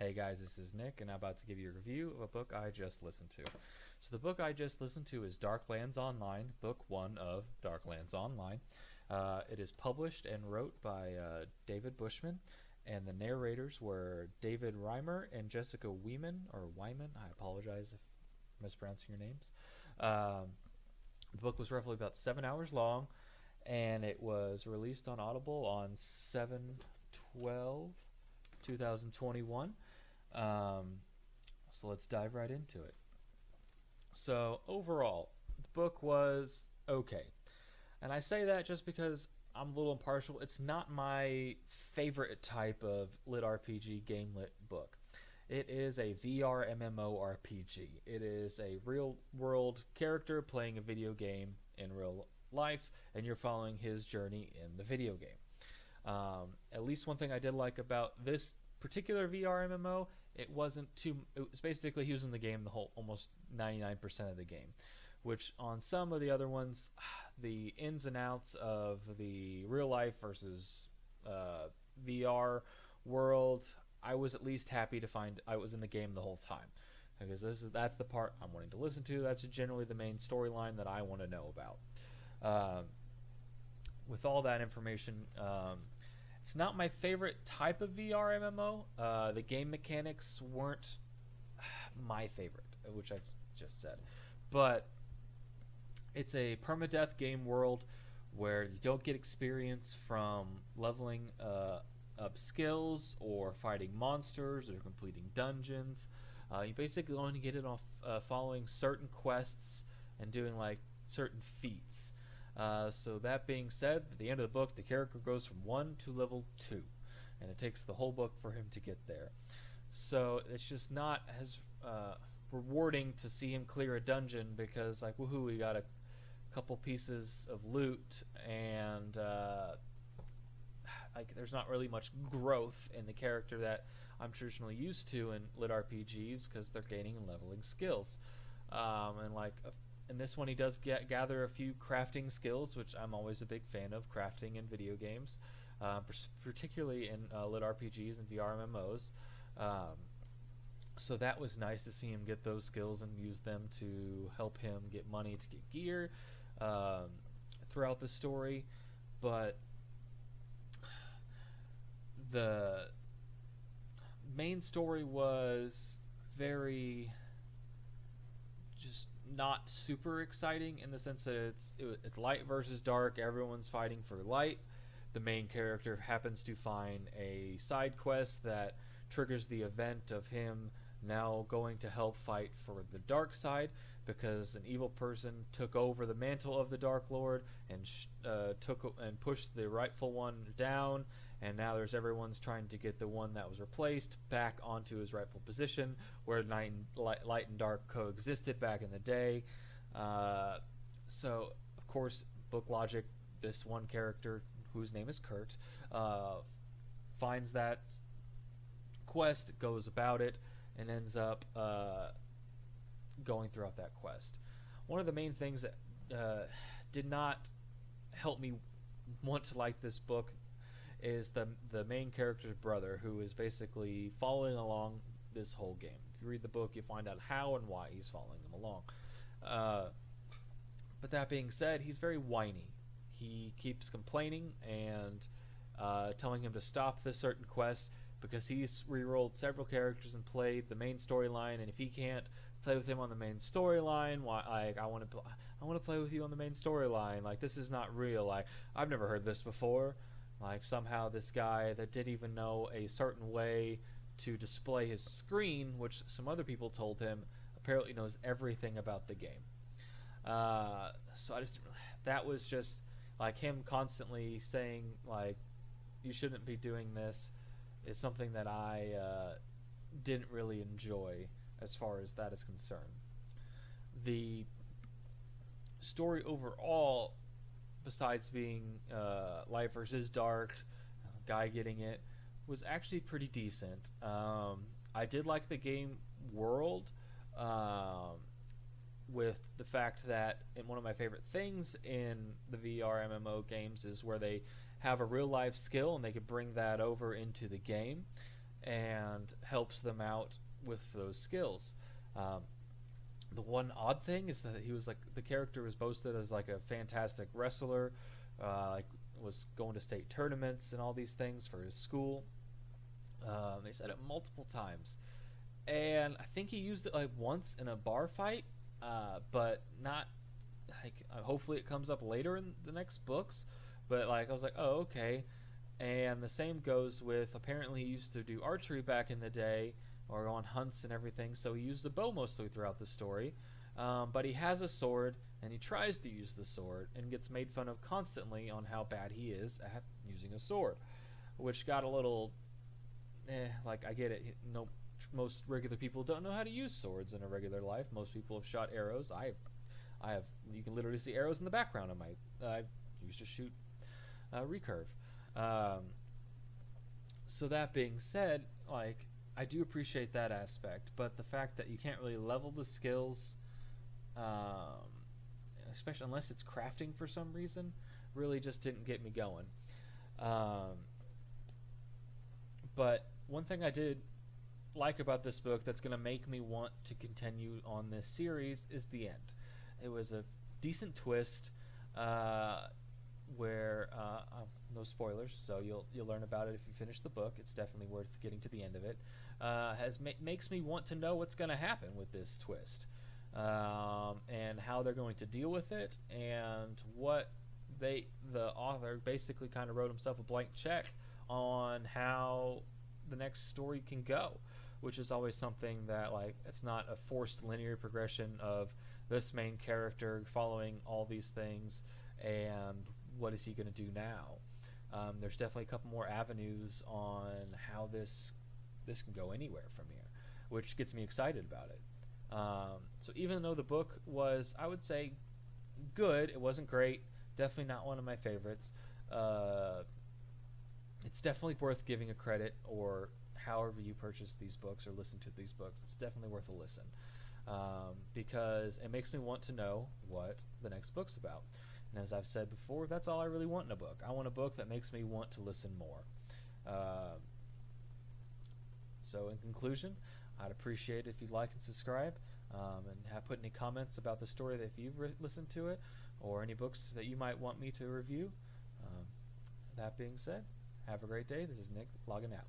Hey guys, this is Nick, and I'm about to give you a review of a book I just listened to. So the book I just listened to is Darklands Online, Book 1 of Darklands Online. It is published and wrote by David Bushman, and the narrators were David Reimer and Jessica Wyman. I apologize if I'm mispronouncing your names. The book was roughly about 7 hours long, and it was released on Audible on 7/12/2021. So let's dive right into it. So overall, the book was okay. And I say that just because I'm a little impartial. It's not my favorite type of LitRPG game lit book. It is a VR MMORPG. It is a real world character playing a video game in real life, and you're following his journey in the video game. At least one thing I did like about this particular VR MMO, it was basically he was in the game the whole almost 99% of the game, which on some of the other ones, the ins and outs of the real life versus VR world, I was at least happy to find I was in the game the whole time, because that's the part I'm wanting to listen to. That's generally the main storyline that I want to know about. With all that information, it's not my favorite type of VR MMO. The game mechanics weren't my favorite, which I've just said. But it's a permadeath game world where you don't get experience from leveling up skills or fighting monsters or completing dungeons. You basically only get it off following certain quests and doing like certain feats. So that being said, at the end of the book, the character goes from 1 to level 2, and it takes the whole book for him to get there. So it's just not as rewarding to see him clear a dungeon, because like, woohoo, we got a couple pieces of loot, and like, there's not really much growth in the character that I'm traditionally used to in lit RPGs, because they're gaining and leveling skills. And like in this one, he does gather a few crafting skills, which I'm always a big fan of, crafting in video games, particularly in lit RPGs and VR MMOs. So that was nice to see him get those skills and use them to help him get money to get gear throughout the story. But the main story was very just not super exciting, in the sense that it's light versus dark. Everyone's fighting for light. The main character happens to find a side quest that triggers the event of him now going to help fight for the dark side, because an evil person took over the mantle of the Dark Lord and pushed the rightful one down, and now everyone's trying to get the one that was replaced back onto his rightful position, where light and dark coexisted back in the day. So of course, book logic, this one character, whose name is Kurt, finds that quest, goes about it, and ends up going throughout that quest. One of the main things that did not help me want to like this book is the main character's brother, who is basically following along this whole game. If you read the book, you find out how and why he's following them along. But that being said, he's very whiny. He keeps complaining and telling him to stop this certain quest, because he's re-rolled several characters and played the main storyline, and if he can't play with him on the main storyline, I want to play with you on the main storyline. Like, this is not real. Like, I've never heard this before. Like, somehow this guy that didn't even know a certain way to display his screen, which some other people told him, apparently knows everything about the game. So that was just like him constantly saying like, you shouldn't be doing this, is something that I didn't really enjoy as far as that is concerned. The story overall, besides being light versus dark, guy getting it, was actually pretty decent. I did like the game world, with the fact that, and one of my favorite things in the VR MMO games is where they have a real life skill and they can bring that over into the game. and helps them out with those skills. The one odd thing is that he was like, the character was boasted as like a fantastic wrestler, like was going to state tournaments and all these things for his school. They said it multiple times, and I think he used it like once in a bar fight, but not like. Hopefully, it comes up later in the next books. But like, I was like, oh, okay. And the same goes with, apparently he used to do archery back in the day, or on hunts and everything, so he used a bow mostly throughout the story. But he has a sword, and he tries to use the sword, and gets made fun of constantly on how bad he is at using a sword, which got a little, like, I get it. No, most regular people don't know how to use swords in a regular life. Most people have shot arrows. I have. You can literally see arrows in the background of my. I used to shoot recurve. So that being said, like, I do appreciate that aspect, but the fact that you can't really level the skills, especially unless it's crafting for some reason, really just didn't get me going. But one thing I did like about this book that's going to make me want to continue on this series is the end. It was a decent twist, where no spoilers, so you'll learn about it if you finish the book. It's definitely worth getting to the end of it. Makes me want to know what's going to happen with this twist, and how they're going to deal with it, and what the author basically kind of wrote himself a blank check on how the next story can go, which is always something that, like, it's not a forced linear progression of this main character following all these things and what is he going to do now. There's definitely a couple more avenues on how this can go anywhere from here, which gets me excited about it. So even though the book was, I would say, good, it wasn't great, definitely not one of my favorites, it's definitely worth giving a credit, or however you purchase these books or listen to these books, it's definitely worth a listen, because it makes me want to know what the next book's about. And as I've said before, that's all I really want in a book. I want a book that makes me want to listen more. So in conclusion, I'd appreciate it if you'd like and subscribe, and put any comments about the story that if you've listened to it, or any books that you might want me to review. That being said, have a great day. This is Nick logging out.